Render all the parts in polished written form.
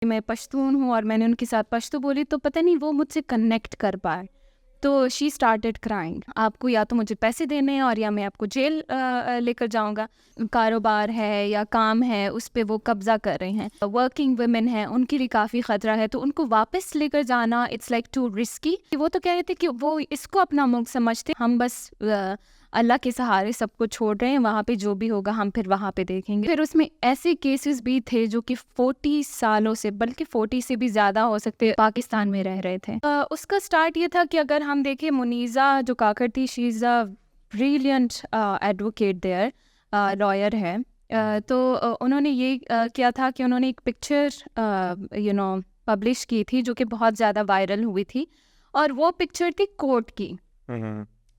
मैं पश्तून हूँ और मैंने उनके साथ पश्तो बोली तो पता नहीं वो मुझसे कनेक्ट कर पाए। तो शी स्टार्टेड क्राइंग, आपको या तो मुझे पैसे देने हैं और या मैं आपको जेल लेकर जाऊंगा। कारोबार है या काम है उस पे वो कब्जा कर रहे हैं, वर्किंग वुमेन है उनके लिए काफ़ी ख़तरा है, तो उनको वापस लेकर जाना इट्स लाइक टू रिस्की। वो तो कह रहे थे कि वो इसको अपना मुल्क समझते, हम बस अल्लाह के सहारे सबको छोड़ रहे हैं, वहाँ पे जो भी होगा हम फिर वहाँ पे देखेंगे। फिर उसमें ऐसे केसेस भी थे जो कि 40 सालों से, बल्कि 40 से भी ज़्यादा हो सकते, पाकिस्तान में रह रहे थे। उसका स्टार्ट ये था कि अगर हम देखें, मुनीज़ा जो काकर थी, she is a brilliant advocate there, lawyer है। तो उन्होंने ये किया था कि उन्होंने एक पिक्चर पब्लिश की थी जो कि बहुत ज़्यादा वायरल हुई थी, और वो पिक्चर थी कोर्ट की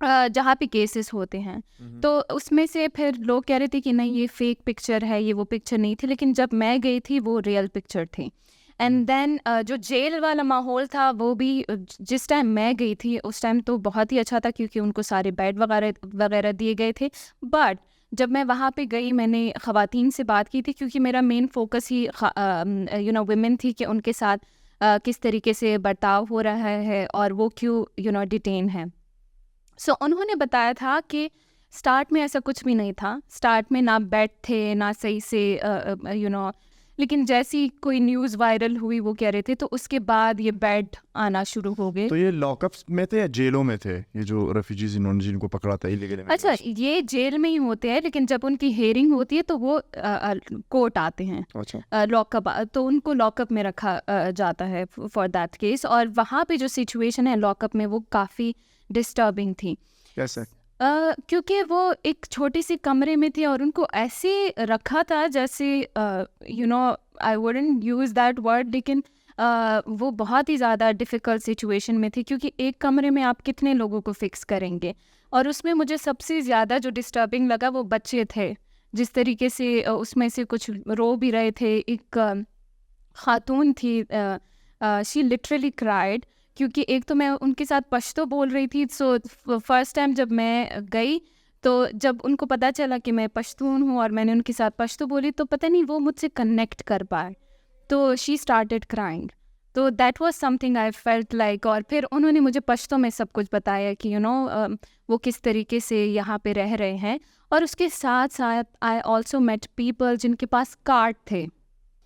जहाँ पे केसेस होते हैं। तो उसमें से फिर लोग कह रहे थे कि नहीं ये फेक पिक्चर है, ये वो पिक्चर नहीं थी, लेकिन जब मैं गई थी वो रियल पिक्चर थी। एंड देन जो जेल वाला माहौल था वो भी जिस टाइम मैं गई थी उस टाइम तो बहुत ही अच्छा था, क्योंकि उनको सारे बेड वगैरह वगैरह दिए गए थे। बट जब मैं वहाँ पे गई, मैंने ख़वातीन से बात की थी, क्योंकि मेरा मेन फोकस ही वुमेन थी कि उनके साथ किस तरीके से बर्ताव हो रहा है और वो क्यों डिटेन है। सो उन्होंने बताया था कि स्टार्ट में ऐसा कुछ भी नहीं था, स्टार्ट में ना बेड थे ना सही से लेकिन जैसी कोई न्यूज़ वायरल हुई वो कह रहे थे, तो उसके बाद ये बेड आना शुरू हो गए। तो ये लॉकअप्स में थे या जेलों में थे, ये जो रेफ्यूजीज इन्होंने जिनको पकड़ा था इलीगल? अच्छा, ये जेल में ही होते हैं, लेकिन जब उनकी हेयरिंग होती है तो वो कोर्ट आते हैं, अच्छा। लॉकअप, तो उनको लॉकअप में रखा जाता है फॉर दैट केस। और वहाँ पे जो सिचुएशन है लॉकअप में वो काफ़ी डिस्टर्बिंग थी। कैसे? क्योंकि वो एक छोटी सी कमरे में थे और उनको ऐसे रखा था जैसे I wouldn't use that word, लेकिन वो बहुत ही ज़्यादा डिफ़िकल्ट सिचुएशन में थी, क्योंकि एक कमरे में आप कितने लोगों को फिक्स करेंगे। और उसमें मुझे सबसे ज़्यादा जो डिस्टर्बिंग लगा वो बच्चे थे, जिस तरीके से उसमें से कुछ रो भी रहे थे। एक खातून थी, शी लिटरली क्राइड, क्योंकि एक तो मैं उनके साथ पश्तो बोल रही थी। सो फर्स्ट टाइम जब मैं गई तो जब उनको पता चला कि मैं पश्तून हूँ और मैंने उनके साथ पश्तो बोली तो पता नहीं वो मुझसे कनेक्ट कर पाए, तो शी स्टार्टेड क्राइंग। तो that was something I felt like. और फिर उन्होंने मुझे पश्तो में सब कुछ बताया कि वो किस तरीके से यहाँ पे रह रहे हैं। और उसके साथ साथ आई ऑल्सो मेट पीपल जिनके पास कार्ड थे।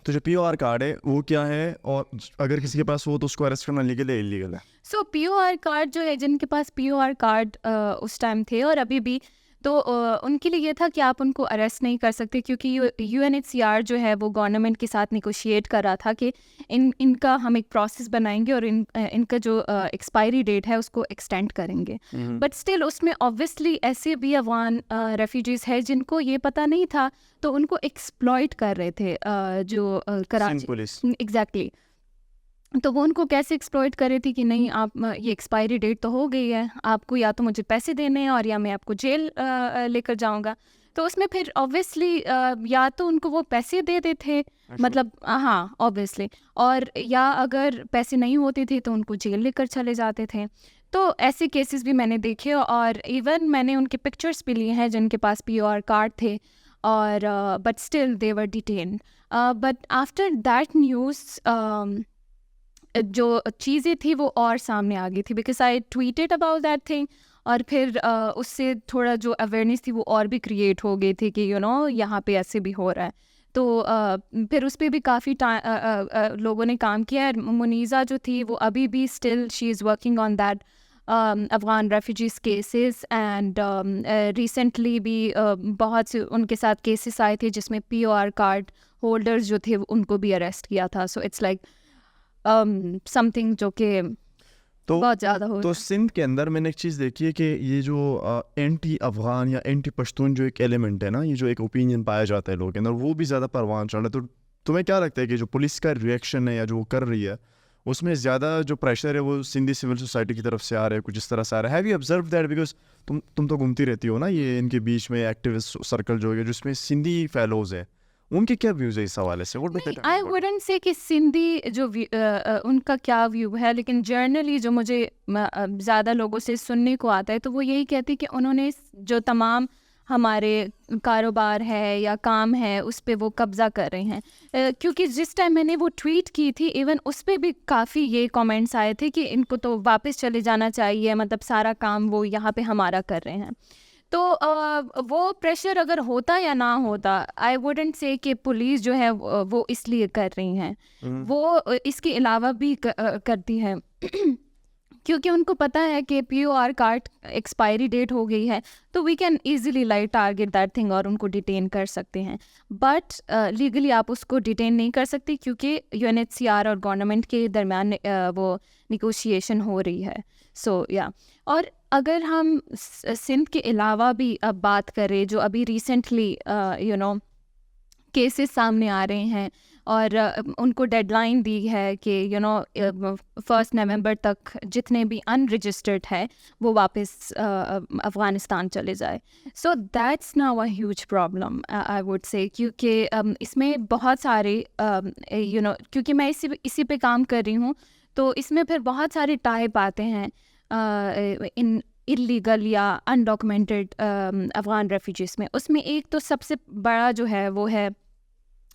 तो जो पीओआर कार्ड है वो क्या है, और अगर किसी के पास हो तो उसको अरेस्ट करना लीगल है इलीगल है? सो पीओआर कार्ड जो है, जिनके पास पीओआर कार्ड उस टाइम थे और अभी भी, तो उनके लिए ये था कि आप उनको अरेस्ट नहीं कर सकते, क्योंकि यूएनएचसीआर जो है वो गवर्नमेंट के साथ निगोशिएट कर रहा था कि इनका हम एक प्रोसेस बनाएंगे और इनका जो एक्सपायरी डेट है उसको एक्सटेंड करेंगे। बट स्टिल उसमें ऑब्वियसली ऐसे भी अफगान रेफ्यूजीज़ है जिनको ये पता नहीं था, तो उनको एक्सप्लॉइट कर रहे थे जो कराची पुलिस। एग्जैक्टली। तो वो उनको कैसे एक्सप्लॉइट कर रही थी कि नहीं आप ये एक्सपायरी डेट तो हो गई है, आपको या तो मुझे पैसे देने हैं और या मैं आपको जेल लेकर जाऊंगा। तो उसमें फिर ऑब्वियसली या तो उनको वो पैसे दे देते थे, मतलब हाँ ऑब्वियसली, और या अगर पैसे नहीं होते थे तो उनको जेल लेकर चले जाते थे। तो ऐसे केसेस भी मैंने देखे, और इवन मैंने उनके पिक्चर्स भी लिए हैं जिनके पास पीओआर कार्ड थे, और but still they were detained. But after that news जो चीज़ें थी वो और सामने आ गई थी, because I tweeted about that thing. और फिर उससे थोड़ा जो अवेयरनेस थी वो और भी क्रिएट हो गई थी कि यहाँ पे ऐसे भी हो रहा है। तो फिर उस पर भी काफ़ी लोगों ने काम किया है। मुनीज़ा जो थी वो अभी भी still she is working on that Afghan refugees cases. And recently भी बहुत से उनके साथ केसेस आए थे जिसमें पीओआर कार्ड होल्डर्स जो थे उनको भी अरेस्ट किया था। सो इट्स लाइक समथिंग जो कि बहुत ज़्यादा हो। तो सिंध के अंदर मैंने एक चीज़ देखी है कि ये जो एंटी अफगान या एंटी पश्तून जो एक एलिमेंट है ना, ये जो एक ओपिनियन पाया जाता है लोगों के अंदर, वो भी ज़्यादा परवान चढ़ रहा है। तो तुम्हें क्या लगता है कि जो पुलिस का रिएक्शन है या जो वो कर रही है उसमें ज़्यादा जो प्रेशर है वो सिंधी सिविल सोसाइटी की तरफ से आ रहा है, कुछ इस तरह से आ रहा है? Have you observe that? Because तुम तो घूमती रहती हो ना ये इनके बीच में एक्टिविस्ट सर्कल जो है जिसमें सिंधी फेलोज है, उनके क्या व्यूज़ है इस हवाले से? आई वुडंट से कि सिंधी जो उनका क्या व्यू है, लेकिन जर्नली जो मुझे ज़्यादा लोगों से सुनने को आता है तो वो यही कहते हैं कि उन्होंने जो तमाम हमारे कारोबार है या काम है उस पे वो कब्ज़ा कर रहे हैं। क्योंकि जिस टाइम मैंने वो ट्वीट की थी इवन उस पे भी काफ़ी ये कमेंट्स आए थे कि इनको तो वापस चले जाना चाहिए, मतलब सारा काम वो यहाँ पे हमारा कर रहे हैं। तो वो प्रेशर अगर होता या ना होता, आई वुडेंट से कि पुलिस जो है वो इसलिए कर रही हैं, वो इसके अलावा भी करती है क्योंकि उनको पता है कि POR कार्ड एक्सपायरी डेट हो गई है, तो we can easily like target that thing और उनको डिटेन कर सकते हैं। बट लीगली आप उसको डिटेन नहीं कर सकते क्योंकि UNHCR और गवर्नमेंट के दरमियान वो निगोशिएशन हो रही है। सो या और अगर हम सिंध के अलावा भी अब बात करें, जो अभी रिसेंटली केसेस सामने आ रहे हैं और उनको डेडलाइन दी है कि 1 नवंबर तक जितने भी अनरजिस्टर्ड है वो वापस अफ़गानिस्तान चले जाए। So that's now a huge problem I would say, क्योंकि इसमें बहुत सारे क्योंकि मैं इसी पे काम कर रही हूँ, तो इसमें फिर बहुत सारे टाइप आते हैं इन इलीगल या अनडॉक्यूमेंटेड अफ़गान रेफ्यूजीज़ में। उसमें एक तो सबसे बड़ा जो है वो है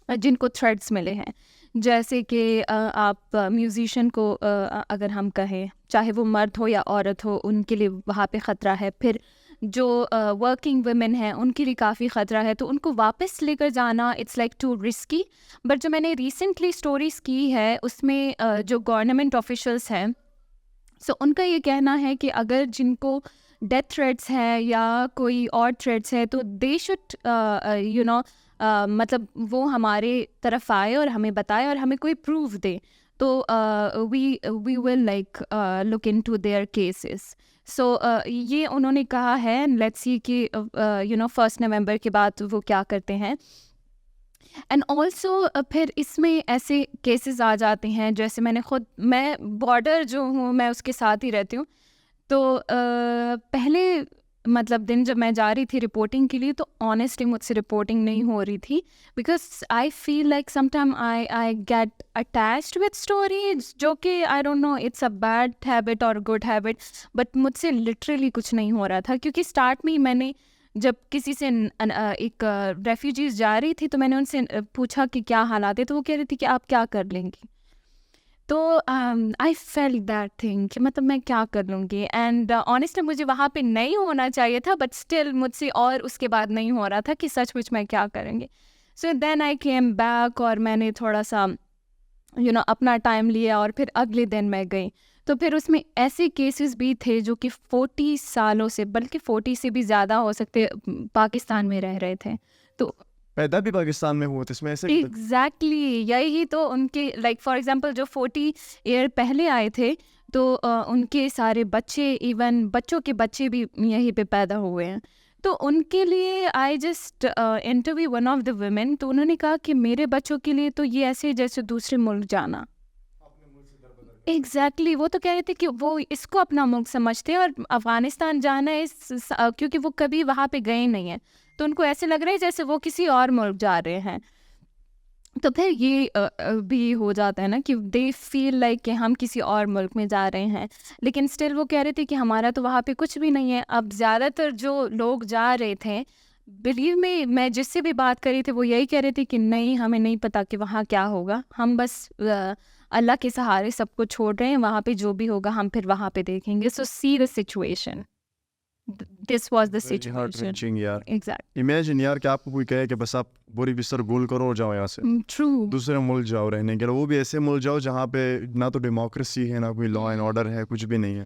जिनको थ्रेड्स मिले हैं, जैसे कि आप म्यूज़िशियन को अगर हम कहें, चाहे वो मर्द हो या औरत हो, उनके लिए वहाँ पे ख़तरा है। फिर जो वर्किंग वुमेन हैं उनके लिए काफ़ी ख़तरा है, तो उनको वापस लेकर जाना it's like to risky. But जो मैंने रिसेंटली स्टोरीज़ की है उसमें जो गवर्नमेंट ऑफिशल्स हैं, सो उनका ये कहना है कि अगर जिनको डेथ थ्रेट्स है या कोई और थ्रेट्स है तो दे शुड मतलब वो हमारे तरफ आए और हमें बताए और हमें कोई प्रूफ दे, तो we will like look into their cases. So ये उन्होंने कहा है, लेट्स सी कि 1 नवंबर के बाद वो क्या करते हैं। एंड ऑल्सो फिर इसमें ऐसे केसेस आ जाते हैं, जैसे मैं बॉर्डर जो हूँ मैं उसके साथ ही रहती हूँ, तो पहले मतलब दिन जब मैं जा रही थी रिपोर्टिंग के लिए, तो ऑनेस्टली मुझसे रिपोर्टिंग नहीं हो रही थी, because I feel like sometime I get attached with stories, जो कि I don't know it's a bad habit और गुड हैबिट, बट मुझसे लिटरली कुछ नहीं हो रहा था। क्योंकि स्टार्ट में ही मैंने जब किसी से एक रेफ्यूजीज जा रही थी तो मैंने उनसे पूछा कि क्या हालात है, तो वो कह रही थी कि आप क्या कर लेंगी। तो आई फेल्ट दैट थिंग कि मतलब मैं क्या कर लूँगी, एंड ऑनेस्टली मुझे वहाँ पे नहीं होना चाहिए था, बट स्टिल मुझसे और उसके बाद नहीं हो रहा था कि सचमुच मैं क्या करेंगे। So then I came back और मैंने थोड़ा सा अपना टाइम लिया और फिर अगले दिन मैं गई। तो फिर उसमें ऐसे केसेस भी थे जो कि 40 सालों से, बल्कि 40 से भी ज़्यादा हो सकते, पाकिस्तान में रह रहे थे। तो पैदा भी पाकिस्तान में हुआ था इसमें ऐसे एग्जैक्टली यही तो उनके लाइक फॉर एग्जांपल जो 40 ईयर पहले आए थे, तो उनके सारे बच्चे, इवन बच्चों के बच्चे भी यहीं पे पैदा हुए हैं। तो उनके लिए I just interview one of the women, तो उन्होंने कहा कि मेरे बच्चों के लिए तो ये ऐसे जैसे दूसरे मुल्क जाना। एग्जैक्टली वो तो कह रहे थे कि वो इसको अपना मुल्क समझते हैं और अफ़गानिस्तान जाना है क्योंकि वो कभी वहाँ पे गए नहीं हैं, तो उनको ऐसे लग रहा है जैसे वो किसी और मुल्क जा रहे हैं। तो फिर ये भी हो जाता है ना कि दे फील लाइक कि हम किसी और मुल्क में जा रहे हैं, लेकिन स्टिल वो कह रहे थे कि हमारा तो वहाँ पे कुछ भी नहीं है। अब ज़्यादातर जो लोग जा रहे थे, बिलीव में, मैं जिससे भी बात करी थी वो यही कह रहे थे कि नहीं, हमें नहीं पता कि वहाँ क्या होगा, हम बस अल्लाह के सहारे सब कुछ छोड़ रहे हैं, वहाँ पे जो भी होगा हम फिर वहाँ पे देखेंगे। So see the situation, this was the situation. यार एग्जैक्ट इमेजिन यार कि आपको कोई कहे कि बस आप बोरी बिस्तर गोल करो और जाओ यहाँ से ट्रू। दूसरे मुल्क जाओ रहने के लिए, वो भी ऐसे मुल्क जाओ जहाँ पे ना तो डेमोक्रेसी है, ना कोई लॉ एंड ऑर्डर है, कुछ भी नहीं है।